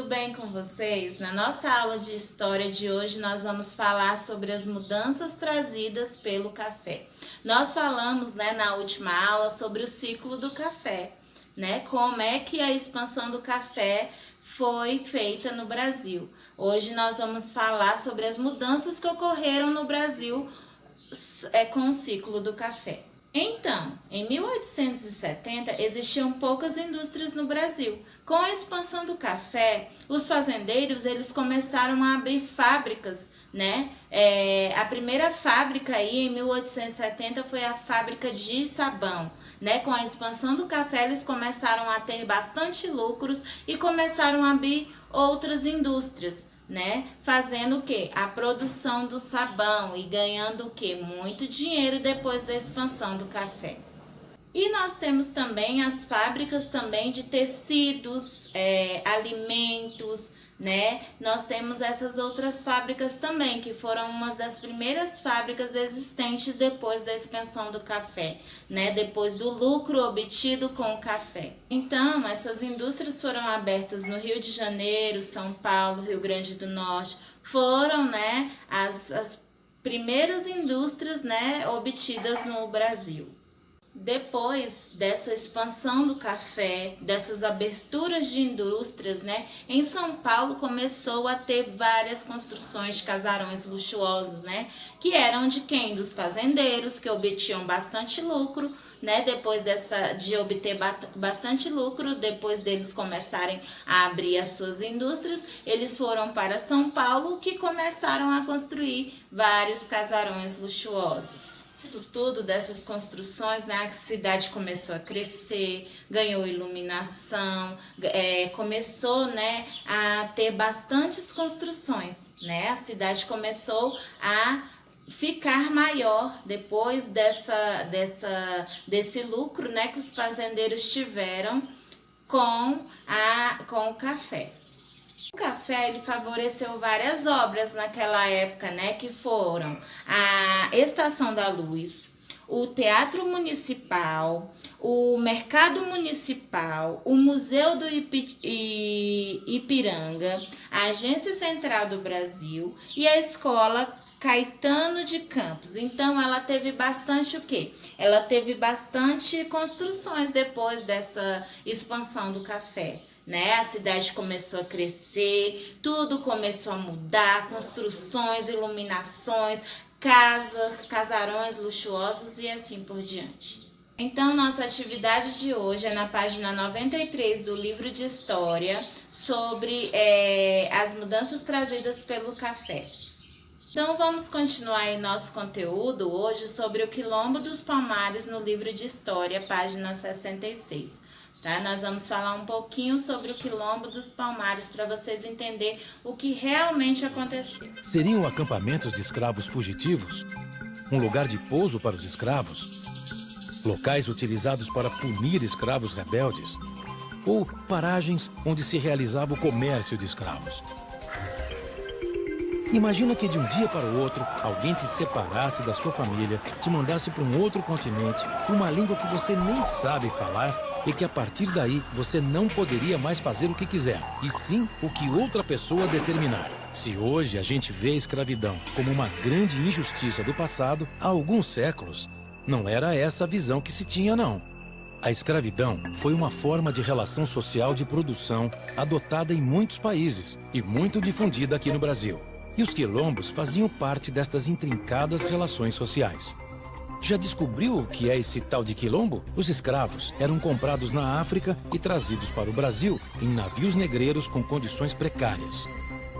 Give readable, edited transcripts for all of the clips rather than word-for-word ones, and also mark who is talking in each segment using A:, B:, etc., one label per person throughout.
A: bem com vocês? Na nossa aula de história de hoje nós vamos falar sobre as mudanças trazidas pelo café. Nós falamos, na última aula sobre o ciclo do café, como é que a expansão do café foi feita no Brasil. Hoje nós vamos falar sobre as mudanças que ocorreram no Brasil com o ciclo do café. Então, em 1870 existiam poucas indústrias no Brasil. Com a expansão do café, os fazendeiros eles começaram a abrir fábricas, A primeira fábrica aí em 1870 foi a fábrica de sabão, Com a expansão do café eles começaram a ter bastante lucros e começaram a abrir outras indústrias. Fazendo o quê? A produção do sabão e ganhando o quê? Muito dinheiro depois da expansão do café. E nós temos também as fábricas também de tecidos, alimentos, Nós temos essas outras fábricas também, que foram uma das primeiras fábricas existentes depois da expansão do café, Depois do lucro obtido com o café. Então, essas indústrias foram abertas no Rio de Janeiro, São Paulo, Rio Grande do Norte. Foram, as primeiras indústrias, obtidas no Brasil. Depois dessa expansão do café, dessas aberturas de indústrias, em São Paulo começou a ter várias construções de casarões luxuosos, Que eram de quem? Dos fazendeiros, que obtinham bastante lucro, Depois de obter bastante lucro, depois deles começarem a abrir as suas indústrias, eles foram para São Paulo, que começaram a construir vários casarões luxuosos. Isso tudo, dessas construções, a cidade começou a crescer, ganhou iluminação, começou a ter bastantes construções, A cidade começou a ficar maior depois desse lucro, que os fazendeiros tiveram com o café. O café ele favoreceu várias obras naquela época, Que foram a Estação da Luz, o Teatro Municipal, o Mercado Municipal, o Museu do Ipiranga, a Agência Central do Brasil e a Escola Caetano de Campos. Então, ela teve bastante o quê? Ela teve bastante construções depois dessa expansão do café. A cidade começou a crescer, tudo começou a mudar, construções, iluminações, casas, casarões luxuosos e assim por diante. Então, nossa atividade de hoje é na página 93 do livro de História sobre as mudanças trazidas pelo café. Então, vamos continuar aí nosso conteúdo hoje sobre o Quilombo dos Palmares no livro de História, página 66. Nós vamos falar um pouquinho sobre o Quilombo dos Palmares para vocês entenderem o que realmente aconteceu.
B: Seriam acampamentos de escravos fugitivos? Um lugar de pouso para os escravos? Locais utilizados para punir escravos rebeldes? Ou paragens onde se realizava o comércio de escravos? Imagina que de um dia para o outro, alguém te separasse da sua família, te mandasse para um outro continente, uma língua que você nem sabe falar, e que a partir daí você não poderia mais fazer o que quiser, e sim o que outra pessoa determinar. Se hoje a gente vê a escravidão como uma grande injustiça do passado, há alguns séculos, não era essa a visão que se tinha, não. A escravidão foi uma forma de relação social de produção adotada em muitos países e muito difundida aqui no Brasil. E os quilombos faziam parte destas intrincadas relações sociais. Já descobriu o que é esse tal de quilombo? Os escravos eram comprados na África e trazidos para o Brasil em navios negreiros com condições precárias.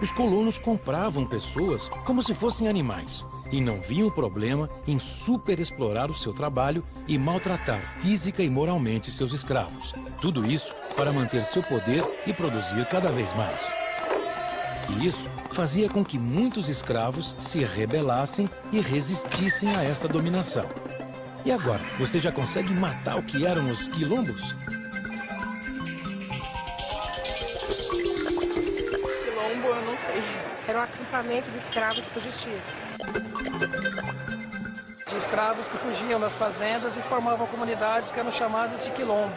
B: Os colonos compravam pessoas como se fossem animais e não viam problema em superexplorar o seu trabalho e maltratar física e moralmente seus escravos. Tudo isso para manter seu poder e produzir cada vez mais. E isso fazia com que muitos escravos se rebelassem e resistissem a esta dominação. E agora, você já consegue matar o que eram os quilombos?
C: Quilombo, eu não sei. Era um acampamento de escravos fugitivos.
D: De escravos que fugiam das fazendas e formavam comunidades que eram chamadas de quilombo.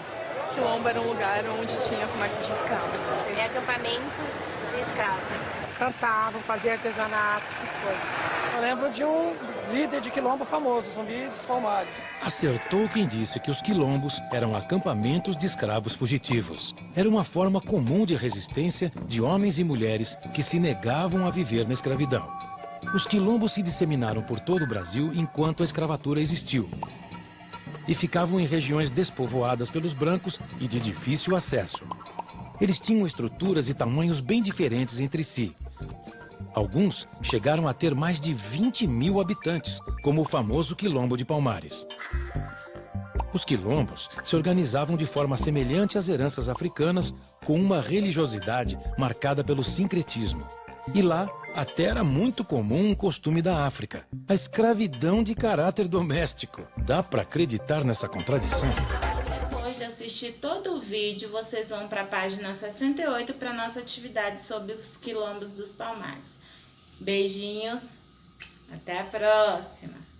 C: Quilombo era um lugar onde tinha comércio de escravos.
D: É acampamento de escravos.
C: Cantavam, faziam artesanato, essas coisas. Eu lembro de um líder de quilombo famoso, Zumbi dos Palmares.
B: Acertou quem disse que os quilombos eram acampamentos de escravos fugitivos. Era uma forma comum de resistência de homens e mulheres que se negavam a viver na escravidão. Os quilombos se disseminaram por todo o Brasil enquanto a escravatura existiu. E ficavam em regiões despovoadas pelos brancos e de difícil acesso. Eles tinham estruturas e tamanhos bem diferentes entre si. Alguns chegaram a ter mais de 20 mil habitantes, como o famoso Quilombo de Palmares. Os quilombos se organizavam de forma semelhante às heranças africanas, com uma religiosidade marcada pelo sincretismo. E lá, até era muito comum um costume da África, a escravidão de caráter doméstico. Dá para acreditar nessa contradição?
A: Depois de assistir todo o vídeo, vocês vão para a página 68 para nossa atividade sobre os quilombos dos Palmares. Beijinhos, até a próxima!